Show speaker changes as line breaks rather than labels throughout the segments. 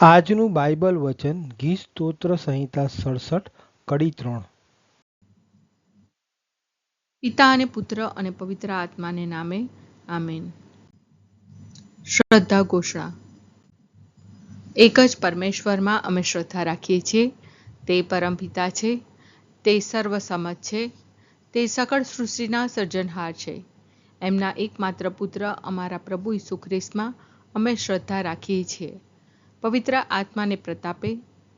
આજનું બાઇબલ વચન ગીત સ્તોત્ર સંહિતા 67 કડી 3.
પિતા અને પુત્ર અને પવિત્ર આત્માને નામે આમેન. શ્રદ્ધા ઘોષણા. એક જ પરમેશ્વરમાં અમે શ્રદ્ધા રાખીએ છીએ. તે પરમપિતા છે, તે સર્વસમત છે, તે સકળ સૃષ્ટિના સર્જનહાર છે. એમના એકમાત્ર પુત્ર અમારા પ્રભુ ઈસુ ખ્રિસ્તમાં અમે શ્રદ્ધા રાખીએ છીએ. પવિત્ર આત્માને પ્રતાપે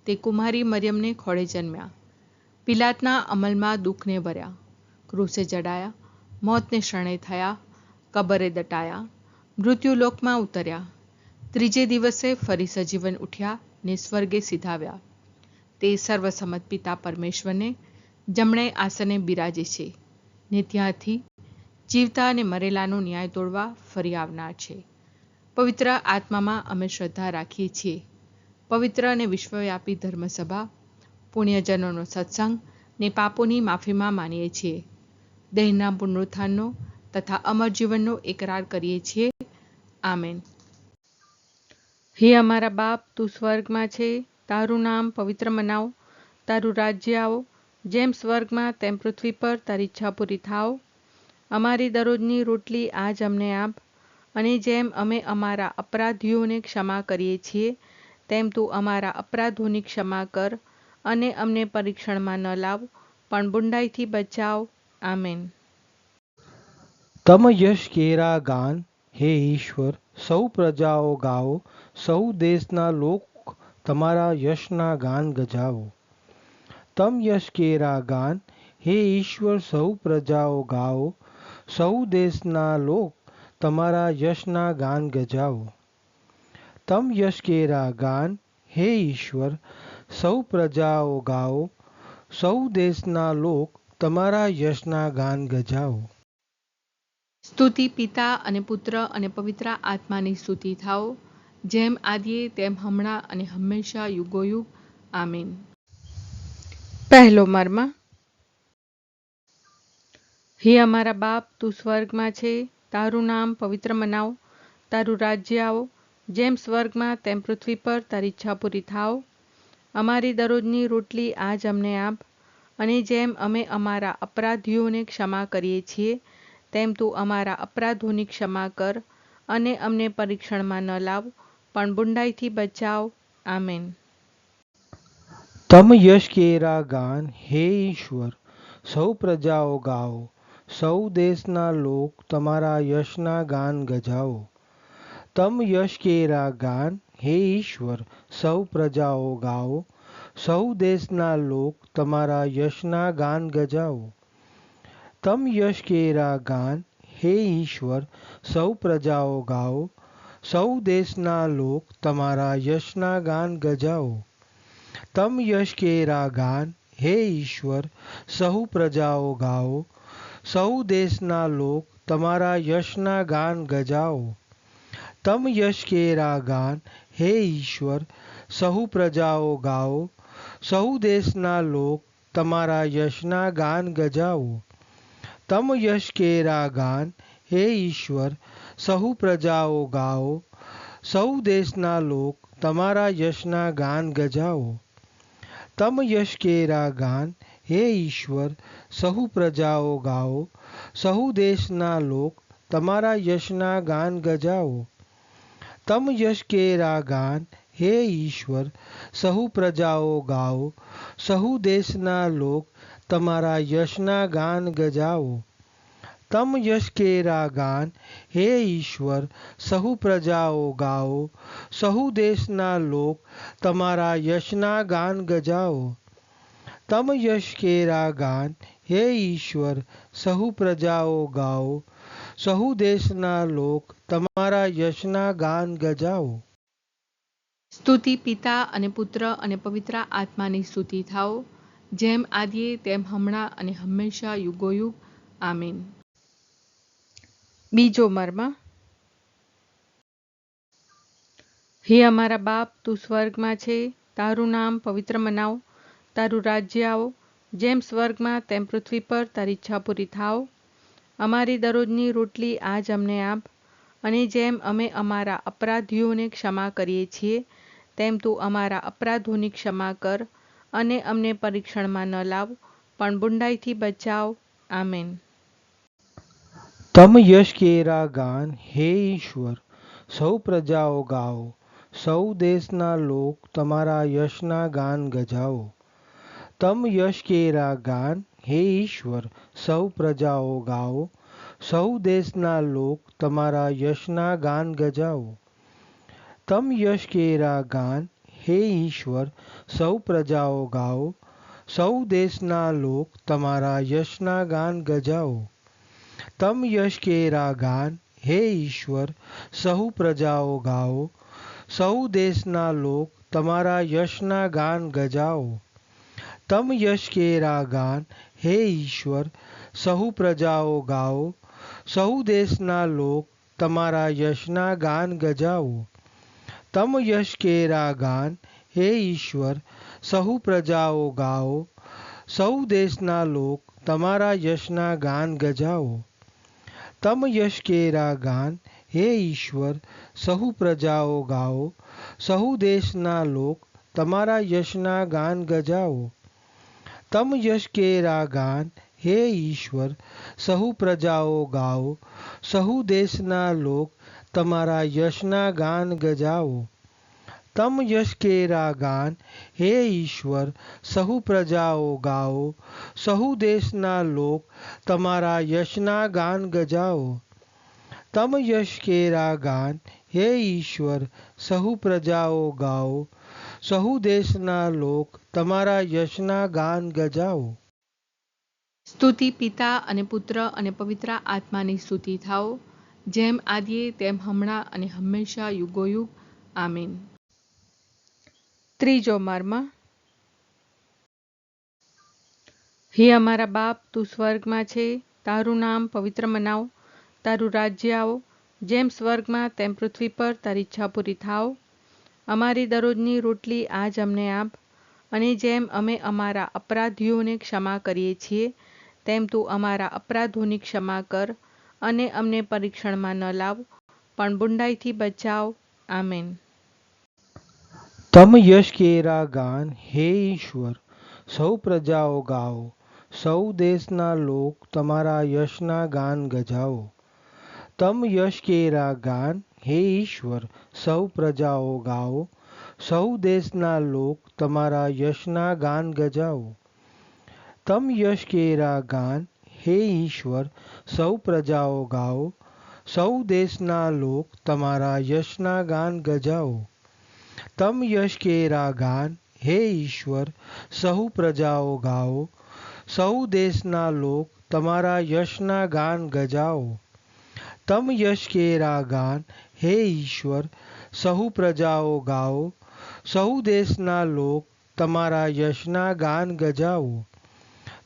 તે કુમારી મરિયમને ખોળે જન્મ્યા. પિલાતના અમલમાં દુઃખને ભર્યા, ક્રૂસે જડાયા, મોતને શરણે થયા, કબરે દટાયા, મૃત્યુલોકમાં ઉતર્યા, ત્રીજે દિવસે ફરી સજીવન ઉઠ્યા ને સ્વર્ગે સીધાવ્યા. તે સર્વસમત પિતા પરમેશ્વરને જમણે આસને બિરાજે છે ને ત્યાંથી જીવતા અને મરેલાનો ન્યાય તોડવા ફરી આવનાર છે. પવિત્ર આત્મામાં અમે શ્રદ્ધા રાખીએ છીએ. પવિત્ર અને વિશ્વવ્યાપી ધર્મસભા, પુણ્યજનોનો સત્સંગ ને પાપોની માફીમાં માનીએ છીએ. દેહના પુનરુત્થાનનો તથા અમર જીવનનો એકરાર કરીએ છીએ. આમેન. હે અમારા બાપ, તું સ્વર્ગમાં છે, તારું નામ પવિત્ર મનાવો, તારું રાજ્ય આવો, જેમ સ્વર્ગમાં તેમ પૃથ્વી પર તારી ઈચ્છા પૂરી થાવ. અમારી દરરોજની રોટલી આજ અમને આપ, અને જેમ અમે અમારા અપરાધીઓને ક્ષમા કરીએ છીએ, તેમ તું અમારા અપરાધોની ક્ષમા કર, અને અમને પરીક્ષણમાં ન લાવ, પણ બુંડાઈથી બચાવ. આમેન.
તમ યશ કેરા ગાન, હે ઈશ્વર, સૌ પ્રજાઓ ગાઓ, સૌ દેશના લોક તમારા યશના ગાન ગજાવો. તમ યશ કેરા ગાન, હે ઈશ્વર, સૌ પ્રજાઓ ગાઓ, સૌ દેશના લોક તમારા યશના ગાન ગજાવો. તમ યશ કેરા ગાન, હે ઈશ્વર, સૌ પ્રજાઓ ગાઓ, સૌ દેશના લોક તમારા યશના ગાન ગજાવો.
સ્તુતિ પિતા અને પુત્ર અને પવિત્ર આત્માની સ્તુતિ થાઓ, જેમ આદિએ તેમ હમણાં અને હંમેશા યુગોયુગ. આમીન. પહેલો મર્મ. હે અમારા બાપ, તું સ્વર્ગમાં છે, તારું નામ પવિત્ર મનાવો, તારું રાજ્ય આવો, જેમ સ્વર્ગમાં તેમ પૃથ્વી પર તારી ઈચ્છા પૂરી થાવ. અમારી દરરોજની રોટલી આજ અમને આપ, અને જેમ અમે અમારા અપરાધીઓને ક્ષમા કરીએ છીએ, તેમ તું અમારા અપરાધોની ક્ષમા કર, અને અમને પરીક્ષણમાં ન લાવ, પણ બુંડાઈથી બચાવ. આમેન.
તમ યશ કેરા ગાન, હે ઈશ્વર, સૌ પ્રજાઓ ગાઓ, સૌ દેશના લોક તમારા યશના ગાન ગજાવો. તમ યશ કેરા ગાન, હે ઈશ્વર, સૌ પ્રજાઓ ગાઓ, સૌ દેશના લોક તમારા યશના ગાન ગજાવો. તમ યશ કેરા ગાન, હે ઈશ્વર, સૌ પ્રજાઓ ગાઓ, સૌ દેશના લોક તમારા યશના ગાન ગજાવો. તમ યશ કેરા ગાન, હે ઈશ્વર, સહુ પ્રજાઓ ગાઓ, સૌ દેશના લોક તમારા યશના ગાન ગજાવો. તમ યશ કેરા ગાન, હે ઈશ્વર, સહુ પ્રજાઓ ગાઓ, સૌ દેશના લોક તમારા યશના ગાન ગજાવો. તમ યશ કેરા ગાન, હે ઈશ્વર, સહુ પ્રજાઓ ગાઓ, સૌ દેશના લોક તમારા યશના ગાન ગજાવો. તમ યશ કેરા ગાન, હે ઈશ્વર, સહુ પ્રજાઓ ગાઓ, સહુ દેશના લોક તમારા યશના ગાન ગજાવો. તમ યશ કેરા ગાન, હે ઈશ્વર, સહુ પ્રજાઓ ગાઓ, સહુ દેશના લોક તમારા યશના ગાન ગજાવો. તમ યશ કેરા ગાન, હે ઈશ્વર, સહુ પ્રજાઓ ગાઓ, સહુ દેશના લોક તમારા યશના ગાન ગજાવો. તમ યશ કેરા ગાન, હે ઈશ્વર, સહુ પ્રજાઓ ગાઓ, સહુ દેશના લોક તમારા યશના ગાન ગજાવો.
સ્તુતિ પિતા અને પુત્ર અને પવિત્ર આત્માની સ્તુતિ થાઓ, જેમ આદિએ તેમ હમણાં અને હંમેશા યુગોયુગ. આમીન. બીજો મર્મ. હે અમારા બાપ, તું સ્વર્ગમાં છે, તારું નામ પવિત્ર મનાવો, તારું રાજ્ય આવો, જેમ સ્વર્ગમાં તેમ પૃથ્વી પર તારી ઈચ્છા પૂરી થાવ. અમારી દરરોજની રોટલી આજ અમને આપ, અને જેમ અમે અમારા અપરાધીઓને ક્ષમા કરીએ છીએ, તેમ તું અમારા અપરાધોની ક્ષમા કર અને અમને પરીક્ષણમાં ન લાવ, પણ બુંડાઈથી બચાવ. આમેન.
તમ યશ કેરા ગાન હે ઈશ્વર, સૌ પ્રજાઓ ગાઓ, સૌ દેશના લોક તમારા યશના ગાન ગજાવો. તમ યશ કેરા ગાન હે ઈશ્વર, સૌ પ્રજાઓ ગાઓ, સૌ દેશના લોક તમારા યશના ગાન ગજાવો. તમ યશ કેરા ગાન હે ઈશ્વર, સૌ પ્રજાઓ ગાઓ, સૌ દેશના લોક તમારા યશના ગાન ગજાવો. તમ યશ કેરા ગાન હે ઈશ્વર, સહુ પ્રજાઓ ગાઓ, સૌ દેશના લોક તમારા યશના ગાન ગજાવો. તમ યશ કેરા ગાન હે ઈશ્વર, સહુ પ્રજાઓ ગાઓ, સહુ દેશના લોક તમારા યશના ગાન ગજાવો. તમ યશ કેરા ગાન હે ઈશ્વર, સહુ પ્રજાઓ ગાઓ, સૌ દેશના લોક તમારા યશના ગાન ગજાવો. તમ યશ કેરા ગાન હે ઈશ્વર, સહુ પ્રજાઓ ગાઓ, સહુ દેશના લોક તમારા યશના ગાન ગજાવો. તમ યશ કેરા ગાન હે ઈશ્વર, સહુ પ્રજાઓ ગાઓ, સહુ દેશના લોક તમારા યશના ગાન ગજાવો. તમ યશ કેરા ગાન હે ઈશ્વર, સહુ પ્રજાઓ ગાઓ, સહુ દેશના લોક તમારા યશના ગાન ગજાવો. તમ યશ કેરા ગાન હે ઈશ્વર, સહુ પ્રજાઓ ગાઓ, સહુ દેશના લોક તમારા યશના ગાન ગજાવો.
સ્તુતિ પિતા અને પુત્ર અને પવિત્ર આત્માની સ્તુતિ થાઓ, જેમ આદિએ તેમ હમણાં અને હંમેશા યુગોયુગ. આમીન. ત્રીજો મર્મ. હે અમારા બાપ, તું સ્વર્ગમાં છે, તારું નામ પવિત્ર મનાવ, તારું રાજ્ય આવો, જેમ સ્વર્ગમાં તેમ પૃથ્વી પર તારી ઈચ્છા પૂરી થાવ. અમારી દરરોજની રોટલી આજ અમને આપ, અને જેમ અમે અમારા અપરાધીઓને ક્ષમા કરીએ છીએ, તેમ તું અમારા અપરાધોની ક્ષમા કર અને અમને પરીક્ષણમાં ન લાવ, પણ બુંડાઈથી બચાવ. આમેન.
તમ યશ કેરા ગાન હે ઈશ્વર, સૌ પ્રજાઓ ગાઓ, સૌ દેશના લોક તમારા યશના ગાન ગજાવો. તમ યશ કેરા ગાન હે ઈશ્વર, સૌ પ્રજાઓ ગાઓ, સૌ દેશના લોક તમારા યશના ગાન ગજાવો. તમ યશ કેરા ગાન હે ઈશ્વર, સૌ પ્રજાઓ ગાઓ, સૌ દેશના લોક તમારા યશના ગાન ગજાવો. તમ યશ કેરા ગાન હે ઈશ્વર, સહુ પ્રજાઓ ગાઓ, સૌ દેશના લોક તમારા યશના ગાન ગજાવો. તમ યશ કેરા ગાન હે ઈશ્વર, સહુ પ્રજાઓ ગાઓ, સહુ દેશના લોક તમારા યશના ગાન ગજાવો.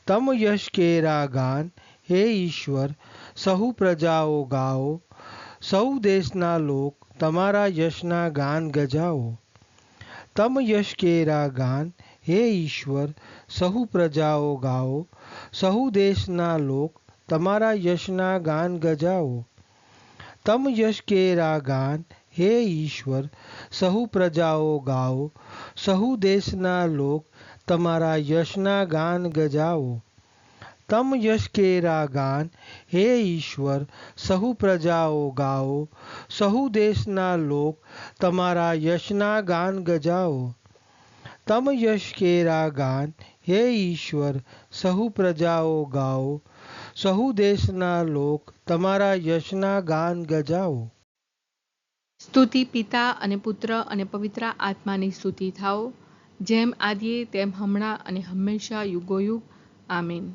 તમ યશ કેરા ગાન હે ઈશ્વર, સહુ પ્રજાઓ ગાઓ, સૌ દેશના લોક તમારા યશના ગાન ગજાવો. તમ યશ કેરા ગાન હે ઈશ્વર, સહુ પ્રજાઓ ગાઓ, સહુ દેશના લોક તમારા યશના ગાન ગજાવો. તમ યશ કેરા ગાન હે ઈશ્વર, સહુ પ્રજાઓ ગાઓ, સહુ દેશના લોક તમારા યશના ગાન ગજાવો. તમ યશ કેરા ગાન હે ઈશ્વર, સહુ પ્રજાઓ ગાઓ, સહુ દેશના લોક તમારા યશના ગાન ગજાવો. તમ યશ કેરા ગાન હે ઈશ્વર, સહુ પ્રજાઓ ગાઓ, સહુ દેશના લોક તમારા યશના ગાન ગજાવો.
સ્તુતિ પિતા અને પુત્ર અને પવિત્ર આત્માની સ્તુતિ થાઓ, જેમ આદિએ તેમ હમણાં અને હંમેશા યુગોયુગ. આમીન.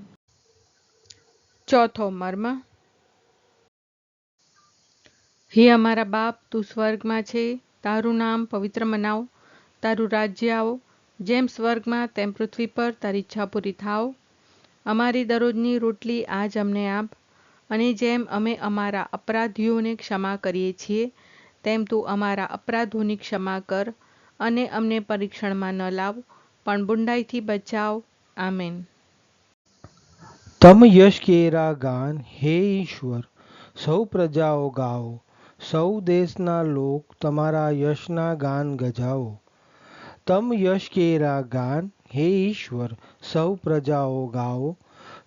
ચોથો મર્મ. હે અમારા બાપ, તું સ્વર્ગમાં છે, તારું નામ પવિત્ર મનાવ, તારું રાજ્ય આવો, જેમ સ્વર્ગમાં તેમ પૃથ્વી પર તારી ઈચ્છા પૂરી થાવ. અમારી દરરોજની રોટલી આજ અમને આપ, અને જેમ અમે અમારા અપરાધીઓને ક્ષમા કરીએ છીએ, તેમ તું અમારા અપરાધોની ક્ષમા કર અને અમને પરીક્ષણમાં ન લાવ, પણ બુંડાઈથી બચાવ. આમેન.
તમ યશ કેરા ગાન હે ઈશ્વર, સૌ પ્રજાઓ ગાઓ, સૌ દેશના લોક તમારા યશના ગાન ગજાવો. તમ યશ કેરા ગાન, હે ઈશ્વર સૌ પ્રજાઓ ગાઓ,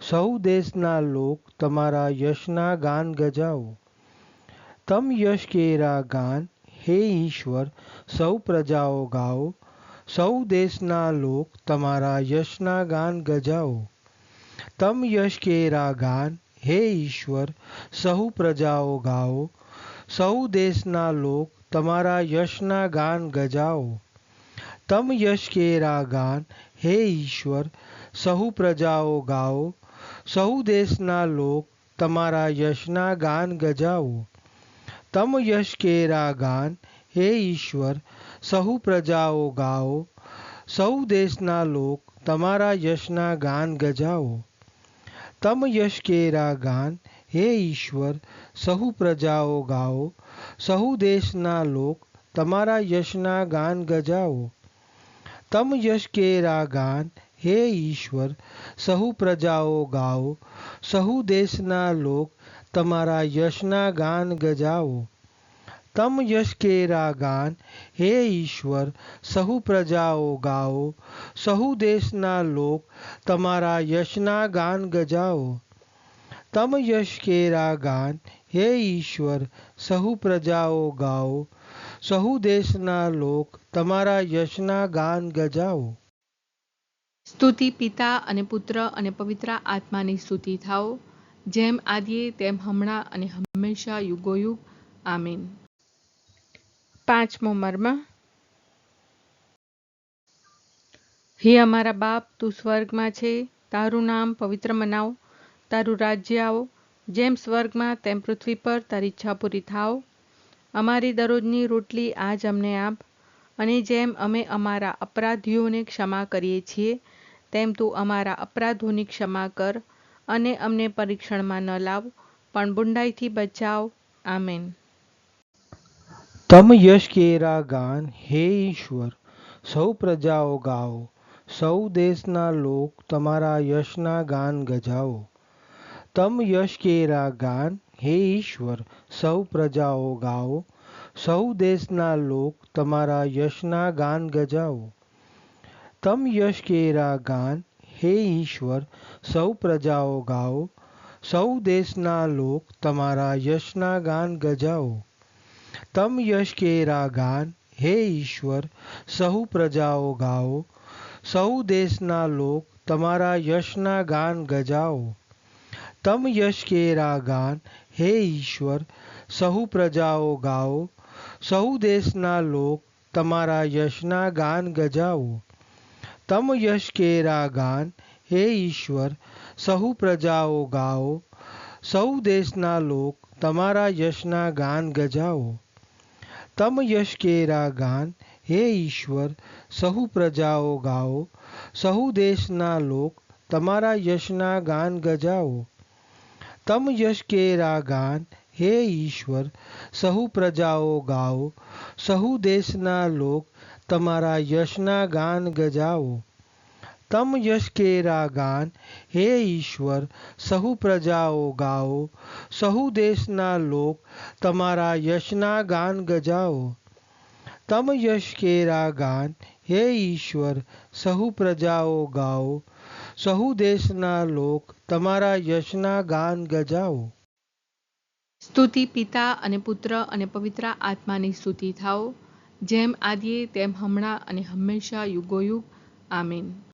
સૌ દેશના લોક તમારા યશના ગાન ગજાવો. તમ યશ કેરા ગાન, હે ઈશ્વર સૌ પ્રજાઓ ગાઓ, સૌ દેશના લોક તમારા યશના ગાન ગજાવો. તમ યશ કેરા ગાન, હે ઈશ્વર સહુ પ્રજાઓ ગાઓ, સૌ દેશના લોક તમારા યશના ગાન ગજાવો. તમ યશ કેરા ગાન, હે ઈશ્વર સહુ પ્રજાઓ ગાઓ, સહુ દેશના લોક તમારા યશના ગાન ગજાવો. તમ યશ કેરા ગાન, હે ઈશ્વર સહુ પ્રજાઓ ગાઓ, સૌ દેશના લોક તમારા યશના ગાન ગજાવો. તમ યશ કેરા ગાન, હે ઈશ્વર સહુ પ્રજાઓ ગાઓ, સહુ દેશના લોક તમારા યશના ગાન ગજાવો. તમ યશ કેરા ગાન, હે ઈશ્વર સહુ પ્રજાઓ ગાઓ, સહુ દેશના લોક તમારા યશના ગાન ગજાવો. તમ યશ કેરા ગાન, હે ઈશ્વર સહુ પ્રજાઓ ગાઓ, સહુ દેશના લોક તમારા યશના ગાન ગજાવો. તમ યશ કેરા ગાન, હે ઈશ્વર સહુ પ્રજાઓ ગાઓ, સહુ દેશના લોક તમારા યશના ગાન ગજાવો.
સ્તુતિ પિતા અને પુત્ર અને પવિત્ર આત્માની સ્તુતિ થાઓ, જેમ આદિએ તેમ હમણાં અને હંમેશા યુગોયુગ. આમીન. પાંચમો મર્મ. હે અમારા બાપ, તું સ્વર્ગમાં છે, તારું નામ પવિત્ર મનાવ, તારું રાજ્ય આવો, જેમ સ્વર્ગમાં તેમ પૃથ્વી પર તારી ઈચ્છા પૂરી થાવ. અમારી દરરોજની રોટલી આજ અમને આપ, અને જેમ અમે અમારા અપરાધીઓને ક્ષમા કરીએ છીએ, તેમ તું અમારા અપરાધોની ક્ષમા કર, અને અમને પરીક્ષણમાં ન લાવ, પણ બુંડાઈથી બચાવ. આમેન.
તમ યશ કેરા ગાન, હે ઈશ્વર સૌ પ્રજાઓ ગાઓ, સૌ દેશના લોક તમારા યશના ગાન ગજાવો. તમ યશ કેરા ગાન, હે ઈશ્વર સૌ પ્રજાઓ ગાઓ, સૌ દેશના લોક તમારા યશના ગાન ગજાવો. તમ યશ કેરા ગાન, હે ઈશ્વર સૌ પ્રજાઓ ગાઓ, સૌ દેશના લોક તમારા યશના ગાન ગજાવો. તમ યશ કેરા ગાન, હે ઈશ્વર સહુ પ્રજાઓ ગાઓ, સૌ દેશના લોક તમારા યશના ગાન ગજાવો. તમ યશ કેરા ગાન, હે ઈશ્વર સહુ પ્રજાઓ ગાઓ, સહુ દેશના લોક તમારા યશના ગાન ગજાવો. તમ યશ કેરા ગાન, હે ઈશ્વર સહુ પ્રજાઓ ગાઓ, સૌ દેશના લોક તમારા યશના ગાન ગજાવો. તમ યશ કેરા ગાન, હે ઈશ્વર સહુ પ્રજાઓ ગાઓ, સહુ દેશના લોક તમારા યશના ગાન ગજાવો. તમ યશ કેરા ગાન, હે ઈશ્વર સહુ પ્રજાઓ ગાઓ, સહુ દેશના લોક તમારા યશના ગાન ગજાવો. તમ યશ કેરા ગાન, હે ઈશ્વર સહુ પ્રજાઓ ગાઓ, સહુ દેશના લોક તમારા યશના ગાન ગજાવો. તમ યશ કેરા ગાન, હે ઈશ્વર સહુ પ્રજાઓ ગાઓ, સહુ દેશના લોક તમારા યશના ગાન ગજાવો.
સ્તુતિ પિતા અને પુત્ર અને પવિત્ર આત્માની સ્તુતિ થાઓ, જેમ આદિએ તેમ હમણાં અને હંમેશા યુગોયુગ. આમીન.